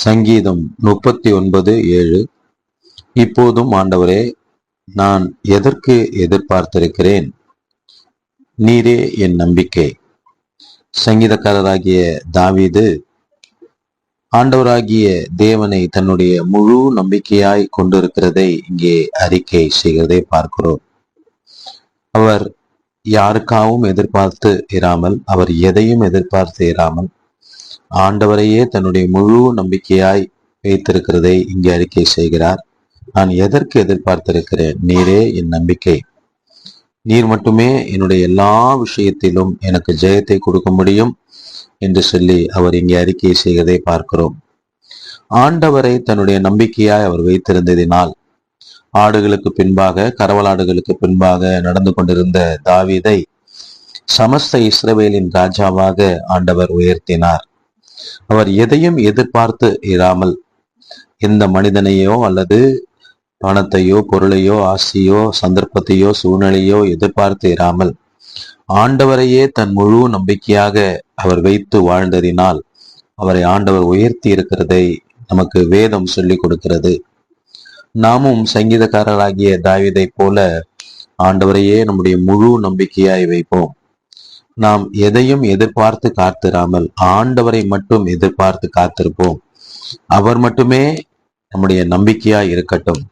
சங்கீதம் 39:7. இப்போதும் ஆண்டவரே, நான் எதற்கு எதிர்பார்த்திருக்கிறேன்? நீரே என் நம்பிக்கை. சங்கீதக்காரராகிய தாவீது ஆண்டவராகிய தேவனை தன்னுடைய முழு நம்பிக்கையாய் கொண்டிருக்கிறதை இங்கே அறிக்கை செய்கிறதை பார்க்கிறோம். அவர் யாருக்காகவும் எதிர்பார்த்து இராமல், அவர் எதையும் எதிர்பார்த்து இராமல், ஆண்டவரையே தன்னுடைய முழு நம்பிக்கையாய் வைத்திருக்கிறதை இங்கே அறிக்கை செய்கிறார். நான் எதற்கு எதிர்பார்த்திருக்கிறேன்? நீரே என் நம்பிக்கை. நீர் மட்டுமே என்னுடைய எல்லா விஷயத்திலும் எனக்கு ஜெயத்தை கொடுக்க முடியும் என்று சொல்லி அவர் இங்கே அறிக்கை செய்கிறதை பார்க்கிறோம். ஆண்டவரை தன்னுடைய நம்பிக்கையாய் அவர் வைத்திருந்ததினால் ஆடுகளுக்கு பின்பாக, கரவலாடுகளுக்கு பின்பாக நடந்து கொண்டிருந்த தாவீதை சமஸ்த இஸ்ரவேலின் ராஜாவாக ஆண்டவர் உயர்த்தினார். அவர் எதையும் எதிர்பார்த்து இராமல், எந்த மனிதனையோ அல்லது பணத்தையோ பொருளையோ ஆசையோ சந்தர்ப்பத்தையோ சூழ்நிலையோ எதிர்பார்த்து இராமல், ஆண்டவரையே தன் முழு நம்பிக்கையாக அவர் வைத்து வாழ்ந்ததினால் அவரை ஆண்டவர் உயர்த்தி இருக்கிறதை நமக்கு வேதம் சொல்லிக் கொடுக்கிறது. நாமும் சங்கீதக்காரராகிய தாவீதை போல ஆண்டவரையே நம்முடைய முழு நம்பிக்கையாய் வைப்போம். நாம் எதையும் எதிர்பார்த்து காத்திராமல் ஆண்டவரை மட்டும் எதிர்பார்த்து காத்திருப்போம். அவர் மட்டுமே நம்முடைய நம்பிக்கையாய் இருக்கட்டும்.